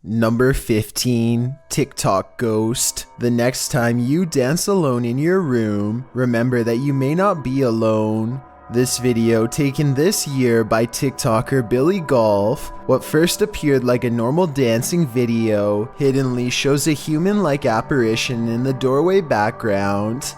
Number 15, TikTok Ghost. The next time you dance alone in your room, remember that you may not be alone. This video, taken this year by TikToker billygolf, what first appeared like a normal dancing video, hiddenly shows a human-like apparition in the doorway background.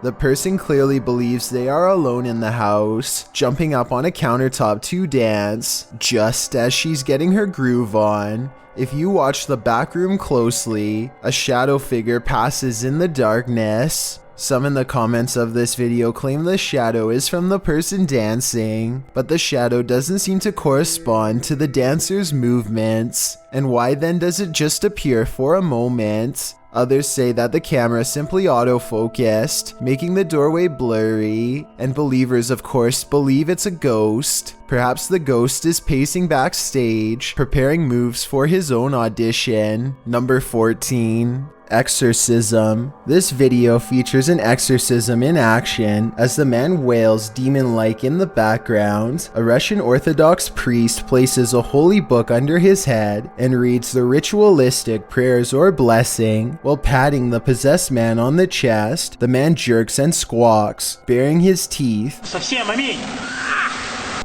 The person clearly believes they are alone in the house, jumping up on a countertop to dance, just as she's getting her groove on. If you watch the back room closely, a shadow figure passes in the darkness. Some in the comments of this video claim the shadow is from the person dancing, but the shadow doesn't seem to correspond to the dancer's movements. And why then does it just appear for a moment? Others say that the camera simply autofocused, making the doorway blurry, and believers of course believe it's a ghost. Perhaps the ghost is pacing backstage, preparing moves for his own audition. Number 14. Exorcism. This video features an exorcism in action as the man wails demon-like in the background. A Russian Orthodox priest places a holy book under his head and reads the ritualistic prayers or blessing. While patting the possessed man on the chest, the man jerks and squawks, baring his teeth.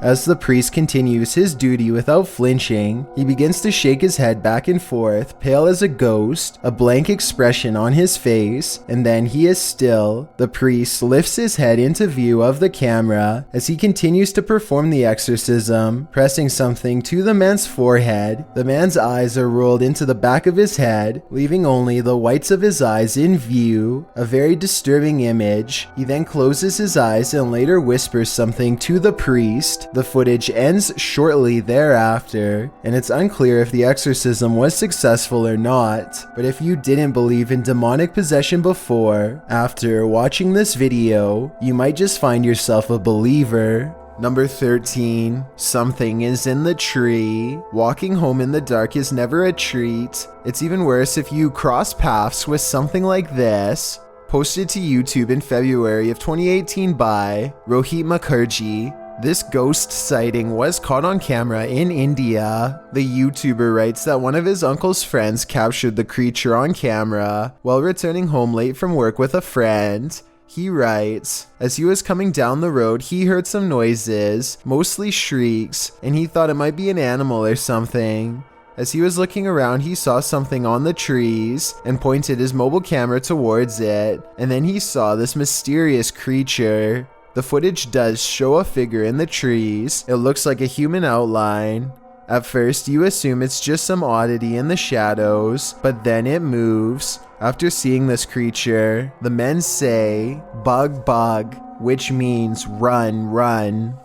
As the priest continues his duty without flinching, he begins to shake his head back and forth, pale as a ghost, a blank expression on his face, and then he is still. The priest lifts his head into view of the camera as he continues to perform the exorcism, pressing something to the man's forehead. The man's eyes are rolled into the back of his head, leaving only the whites of his eyes in view, a very disturbing image. He then closes his eyes and later whispers something to the priest. The footage ends shortly thereafter, and it's unclear if the exorcism was successful or not. But if you didn't believe in demonic possession before, after watching this video, you might just find yourself a believer. Number 13. Something is in the tree. Walking home in the dark is never a treat. It's even worse if you cross paths with something like this. Posted to YouTube in February of 2018 by Rohit Mukherjee. This ghost sighting was caught on camera in India. The YouTuber writes that one of his uncle's friends captured the creature on camera while returning home late from work with a friend. He writes, as he was coming down the road, he heard some noises, mostly shrieks, and he thought it might be an animal or something. As he was looking around, he saw something on the trees and pointed his mobile camera towards it, and then he saw this mysterious creature. The footage does show a figure in the trees. It looks like a human outline. At first, you assume it's just some oddity in the shadows, but then it moves. After seeing this creature, the men say, "Bug, bug," which means run, run.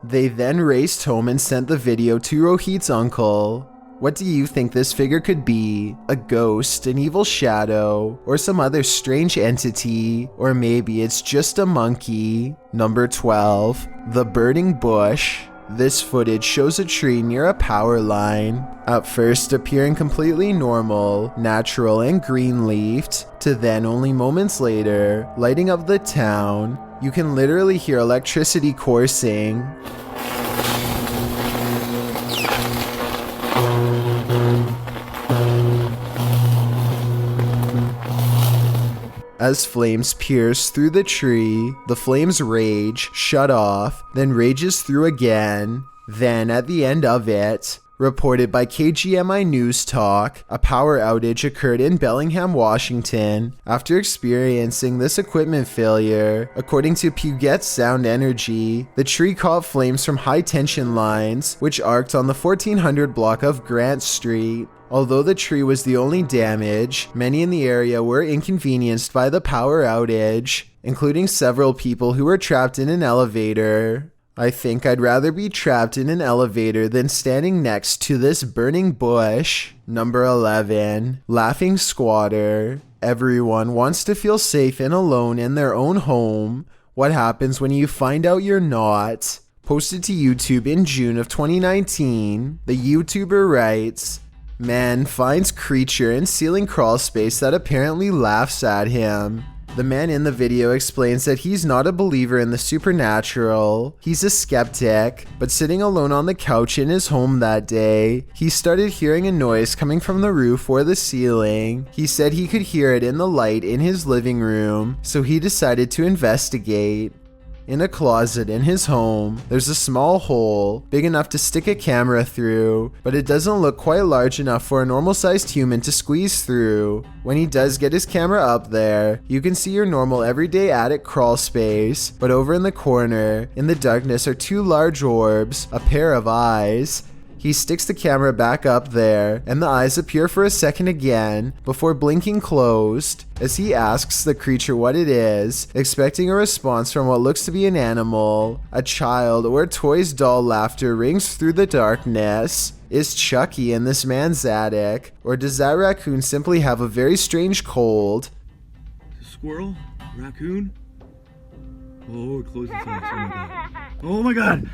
They then raced home and sent the video to Rohit's uncle. What do you think this figure could be? A ghost, an evil shadow, or some other strange entity? Or maybe it's just a monkey? Number 12. The burning bush. This footage shows a tree near a power line. At first appearing completely normal, natural and green-leafed, to then only moments later, lighting up the town. You can literally hear electricity coursing. As flames pierce through the tree, the flames rage, shut off, then rages through again. Then at the end of it, reported by KGMI News Talk, a power outage occurred in Bellingham, Washington. After experiencing this equipment failure, according to Puget Sound Energy, the tree caught flames from high tension lines, which arced on the 1400 block of Grant Street. Although the tree was the only damage, many in the area were inconvenienced by the power outage, including several people who were trapped in an elevator. I think I'd rather be trapped in an elevator than standing next to this burning bush. Number 11. Laughing squatter. Everyone wants to feel safe and alone in their own home. What happens when you find out you're not? Posted to YouTube in June of 2019, the YouTuber writes, man finds creature in ceiling crawl space that apparently laughs at him. The man in the video explains that he's not a believer in the supernatural, he's a skeptic, but sitting alone on the couch in his home that day, he started hearing a noise coming from the roof or the ceiling. He said he could hear it in the light in his living room, so he decided to investigate. In a closet in his home, there's a small hole, big enough to stick a camera through, but it doesn't look quite large enough for a normal-sized human to squeeze through. When he does get his camera up there, you can see your normal everyday attic crawl space, but over in the corner, in the darkness, are two large orbs, a pair of eyes. He sticks the camera back up there, and the eyes appear for a second again, before blinking closed, as he asks the creature what it is, expecting a response from what looks to be an animal. A child or a toy's doll laughter rings through the darkness. Is Chucky in this man's attic, or does that raccoon simply have a very strange cold? Squirrel? Raccoon? Oh, it closed its eyes. Oh my god!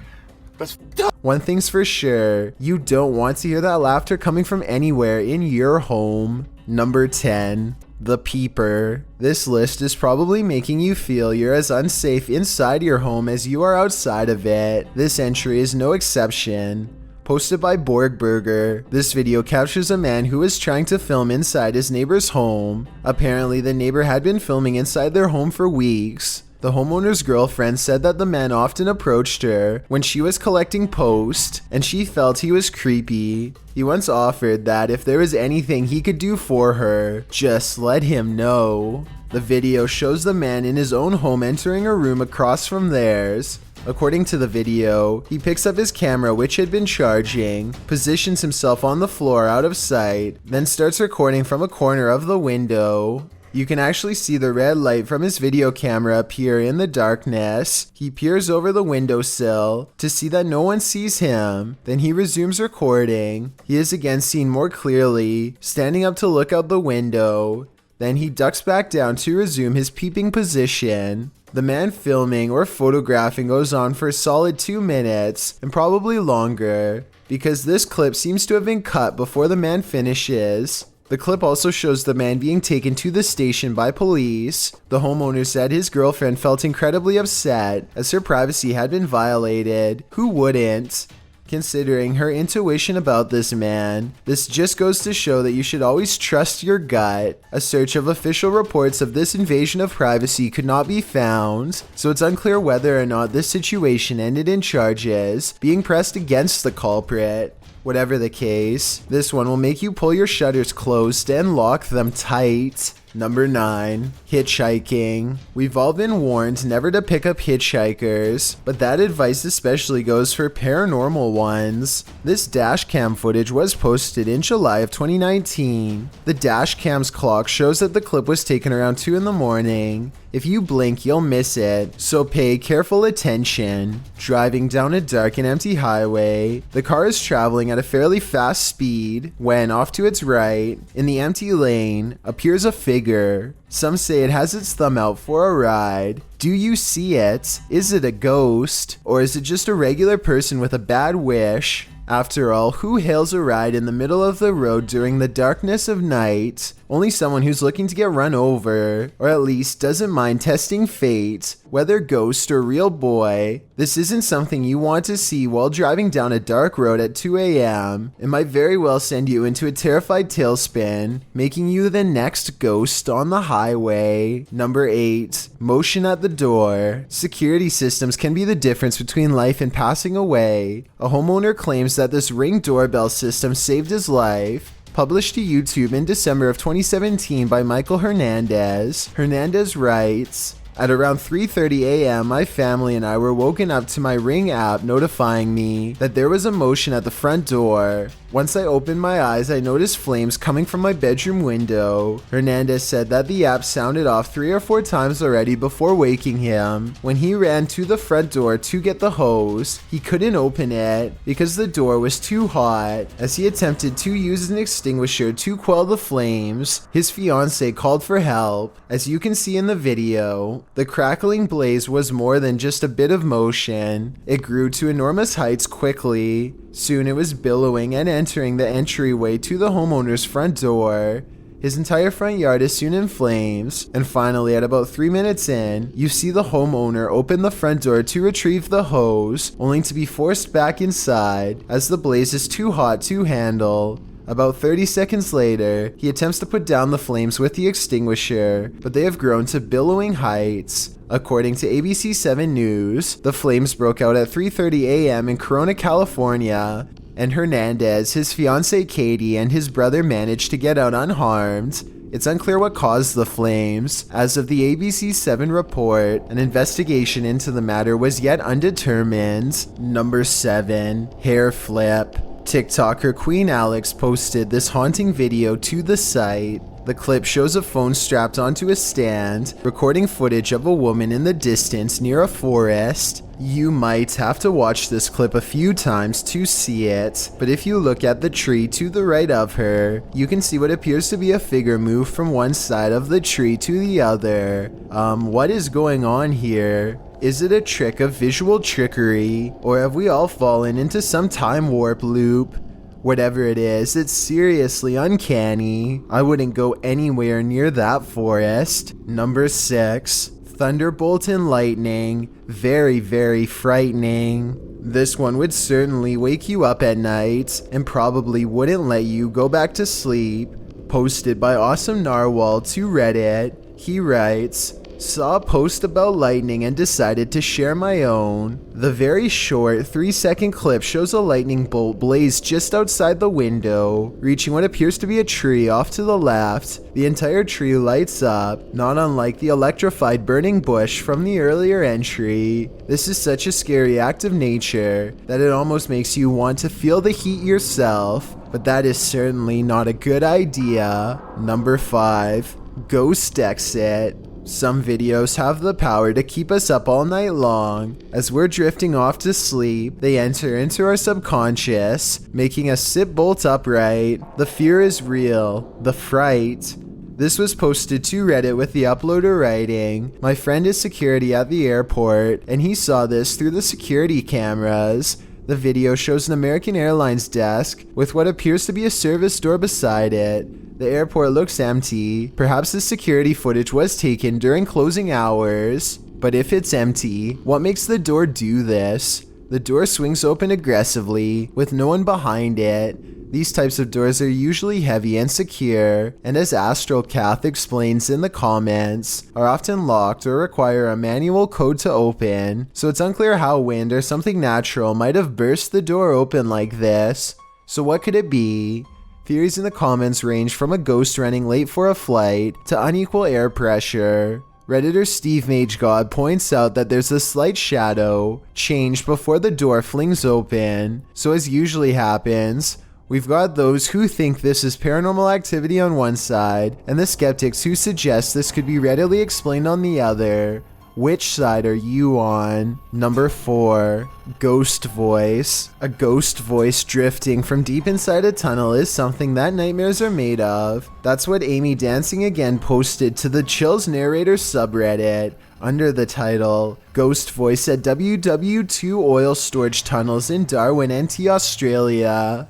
One thing's for sure, you don't want to hear that laughter coming from anywhere in your home. Number 10. The Peeper. This list is probably making you feel you're as unsafe inside your home as you are outside of it. This entry is no exception. Posted by Borgburger, this video captures a man who is trying to film inside his neighbor's home. Apparently, the neighbor had been filming inside their home for weeks. The homeowner's girlfriend said that the man often approached her when she was collecting post, and she felt he was creepy. He once offered that if there was anything he could do for her, just let him know. The video shows the man in his own home entering a room across from theirs. According to the video, he picks up his camera, which had been charging, positions himself on the floor out of sight, then starts recording from a corner of the window. You can actually see the red light from his video camera appear in the darkness. He peers over the windowsill to see that no one sees him. Then he resumes recording. He is again seen more clearly, standing up to look out the window. Then he ducks back down to resume his peeping position. The man filming or photographing goes on for a solid 2 minutes, and probably longer, because this clip seems to have been cut before the man finishes. The clip also shows the man being taken to the station by police. The homeowner said his girlfriend felt incredibly upset as her privacy had been violated. Who wouldn't? Considering her intuition about this man, this just goes to show that you should always trust your gut. A search of official reports of this invasion of privacy could not be found, so it's unclear whether or not this situation ended in charges being pressed against the culprit. Whatever the case, this one will make you pull your shutters closed and lock them tight. Number 9. Hitchhiking. We've all been warned never to pick up hitchhikers, but that advice especially goes for paranormal ones. This dash cam footage was posted in July of 2019. The dash cam's clock shows that the clip was taken around 2 in the morning. If you blink, you'll miss it, so pay careful attention. Driving down a dark and empty highway, the car is traveling at a fairly fast speed when, off to its right, in the empty lane, appears a figure. Some say it has its thumb out for a ride. Do you see it? Is it a ghost? Or is it just a regular person with a bad wish? After all, who hails a ride in the middle of the road during the darkness of night? Only someone who's looking to get run over, or at least doesn't mind testing fate, whether ghost or real boy. This isn't something you want to see while driving down a dark road at 2 a.m. It might very well send you into a terrified tailspin, making you the next ghost on the highway. Number 8. Motion at the door. Security systems can be the difference between life and passing away. A homeowner claims that this Ring doorbell system saved his life. Published to YouTube in December of 2017 by Michael Hernandez. Hernandez writes, "At around 3:30 a.m., my family and I were woken up to my Ring app notifying me that there was a motion at the front door. Once I opened my eyes, I noticed flames coming from my bedroom window." Hernandez said that the app sounded off 3 or 4 times already before waking him. When he ran to the front door to get the hose, he couldn't open it because the door was too hot. As he attempted to use an extinguisher to quell the flames, his fiancée called for help. As you can see in the video, the crackling blaze was more than just a bit of motion. It grew to enormous heights quickly. Soon it was billowing and entering the entryway to the homeowner's front door. His entire front yard is soon in flames, and finally at about 3 minutes in, you see the homeowner open the front door to retrieve the hose, only to be forced back inside as the blaze is too hot to handle. About 30 seconds later, he attempts to put down the flames with the extinguisher, but they have grown to billowing heights. According to ABC 7 News, the flames broke out at 3:30 a.m. in Corona, California, and Hernandez, his fiancée Katie, and his brother managed to get out unharmed. It's unclear what caused the flames. As of the ABC 7 report, an investigation into the matter was yet undetermined. Number 7. Hair flip. TikToker Queen Alex posted this haunting video to the site. The clip shows a phone strapped onto a stand, recording footage of a woman in the distance near a forest. You might have to watch this clip a few times to see it, but if you look at the tree to the right of her, you can see what appears to be a figure move from one side of the tree to the other. What is going on here? Is it a trick of visual trickery, or have we all fallen into some time warp loop? Whatever it is, it's seriously uncanny. I wouldn't go anywhere near that forest. Number 6. Thunderbolt and lightning. Very, very frightening. This one would certainly wake you up at night, and probably wouldn't let you go back to sleep. Posted by awesomenarhwal to Reddit. He writes, "Saw a post about lightning and decided to share my own." The very short 3-second clip shows a lightning bolt blaze just outside the window, reaching what appears to be a tree off to the left. The entire tree lights up, not unlike the electrified burning bush from the earlier entry. This is such a scary act of nature that it almost makes you want to feel the heat yourself, but that is certainly not a good idea. Number 5. Ghost exit. Some videos have the power to keep us up all night long. As we're drifting off to sleep, they enter into our subconscious, making us sit bolt upright. The fear is real. The fright. This was posted to Reddit with the uploader writing, "My friend is security at the airport, and he saw this through the security cameras." The video shows an American Airlines desk with what appears to be a service door beside it. The airport looks empty. Perhaps the security footage was taken during closing hours. But if it's empty, what makes the door do this? The door swings open aggressively, with no one behind it. These types of doors are usually heavy and secure, and as AstralCath explains in the comments, are often locked or require a manual code to open, so it's unclear how wind or something natural might have burst the door open like this. So what could it be? Theories in the comments range from a ghost running late for a flight to unequal air pressure. Redditor Steve MageGod points out that there's a slight shadow change before the door flings open. So as usually happens, we've got those who think this is paranormal activity on one side, and the skeptics who suggest this could be readily explained on the other. Which side are you on? Number 4. Ghost voice. A ghost voice drifting from deep inside a tunnel is something that nightmares are made of. That's what Amydancingagain posted to the Chills Narrator subreddit under the title, "Ghost Voice at WW2 Oil Storage Tunnels in Darwin, NT, Australia."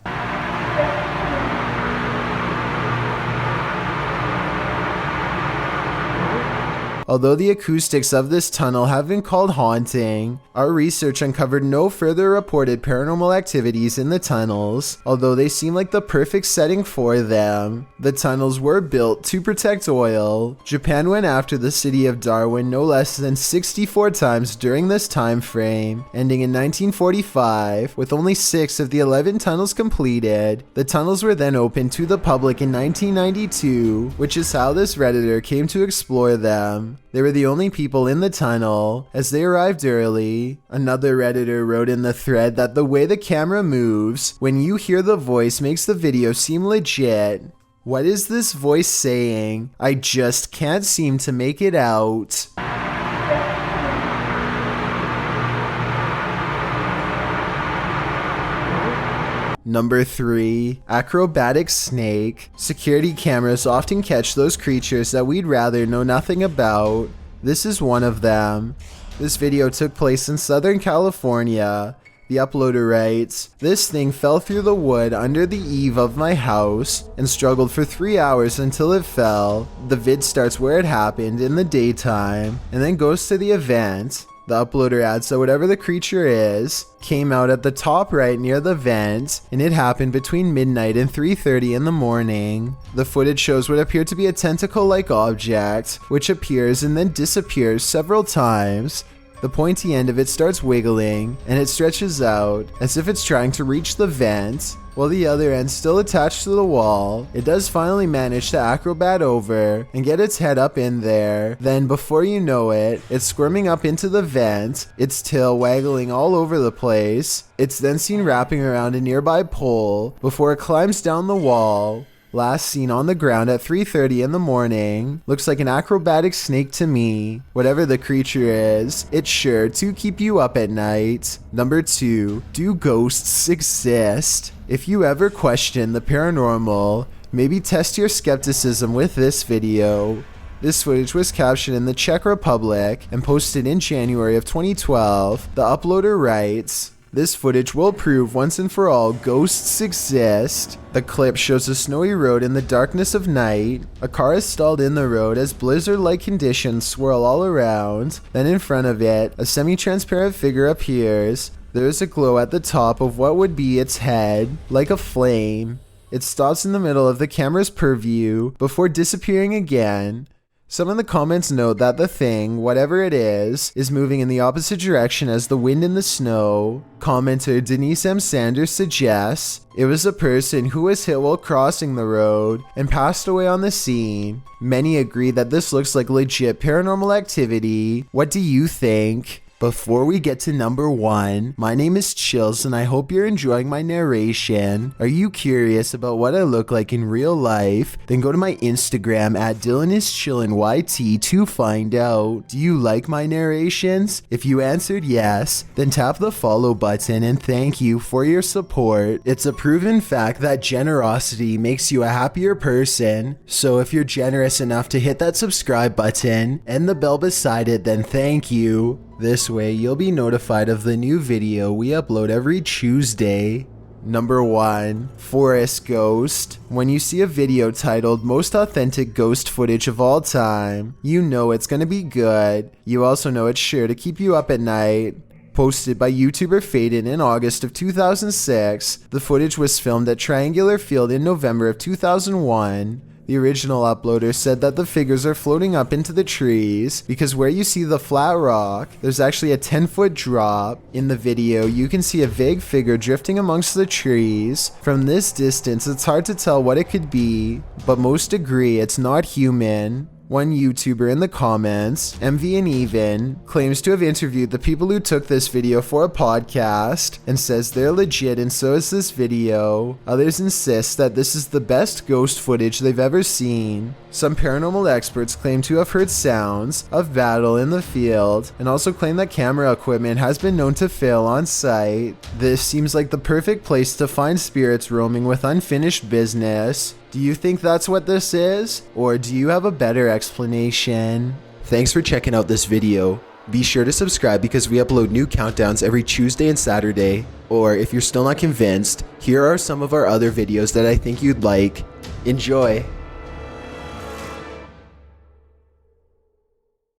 Although the acoustics of this tunnel have been called haunting, our research uncovered no further reported paranormal activities in the tunnels, although they seem like the perfect setting for them. The tunnels were built to protect oil. Japan went after the city of Darwin no less than 64 times during this time frame, ending in 1945, with only 6 of the 11 tunnels completed. The tunnels were then opened to the public in 1992, which is how this Redditor came to explore them. They were the only people in the tunnel, as they arrived early. Another Redditor wrote in the thread that the way the camera moves when you hear the voice makes the video seem legit. What is this voice saying? I just can't seem to make it out. Number 3. Acrobatic snake. Security cameras often catch those creatures that we'd rather know nothing about. This is one of them. This video took place in Southern California. The uploader writes, "This thing fell through the wood under the eave of my house and struggled for 3 hours until it fell. The vid starts where it happened in the daytime and then goes to the event." The uploader adds that whatever the creature is came out at the top right near the vent, and it happened between midnight and 3:30 in the morning. The footage shows what appeared to be a tentacle-like object, which appears and then disappears several times. The pointy end of it starts wiggling, and it stretches out as if it's trying to reach the vent, while the other end still attached to the wall. It does finally manage to acrobat over and get its head up in there. Then before you know it, it's squirming up into the vent, its tail waggling all over the place. It's then seen wrapping around a nearby pole before it climbs down the wall. Last seen on the ground at 3:30 in the morning. Looks like an acrobatic snake to me. Whatever the creature is, it's sure to keep you up at night. Number 2, do ghosts exist? If you ever question the paranormal, maybe test your skepticism with this video. This footage was captured in the Czech Republic and posted in January of 2012. The uploader writes, "This footage will prove once and for all ghosts exist." The clip shows a snowy road in the darkness of night. A car is stalled in the road as blizzard-like conditions swirl all around. Then in front of it, a semi-transparent figure appears. There is a glow at the top of what would be its head, like a flame. It stops in the middle of the camera's purview before disappearing again. Some in the comments note that the thing, whatever it is moving in the opposite direction as the wind and the snow. Commenter Denise M. Sanders suggests it was a person who was hit while crossing the road and passed away on the scene. Many agree that this looks like legit paranormal activity. What do you think? Before we get to number 1, my name is Chills and I hope you're enjoying my narration. Are you curious about what I look like in real life? Then go to my Instagram at DylanIsChillinYT to find out. Do you like my narrations? If you answered yes, then tap the follow button and thank you for your support. It's a proven fact that generosity makes you a happier person. So if you're generous enough to hit that subscribe button and the bell beside it, then thank you. This way, you'll be notified of the new video we upload every Tuesday. Number 1, Forest Ghost. When you see a video titled Most Authentic Ghost Footage of All Time, you know it's gonna be good. You also know it's sure to keep you up at night. Posted by YouTuber Faden in August of 2006, the footage was filmed at Triangular Field in November of 2001. The original uploader said that the figures are floating up into the trees because where you see the flat rock, there's actually a 10-foot drop. In the video, you can see a vague figure drifting amongst the trees. From this distance, it's hard to tell what it could be, but most agree it's not human. One YouTuber in the comments, MV and Even, claims to have interviewed the people who took this video for a podcast and says they're legit and so is this video. Others insist that this is the best ghost footage they've ever seen. Some paranormal experts claim to have heard sounds of battle in the field and also claim that camera equipment has been known to fail on site. This seems like the perfect place to find spirits roaming with unfinished business. Do you think that's what this is? Or do you have a better explanation? Thanks for checking out this video. Be sure to subscribe because we upload new countdowns every Tuesday and Saturday. Or if you're still not convinced, here are some of our other videos that I think you'd like. Enjoy!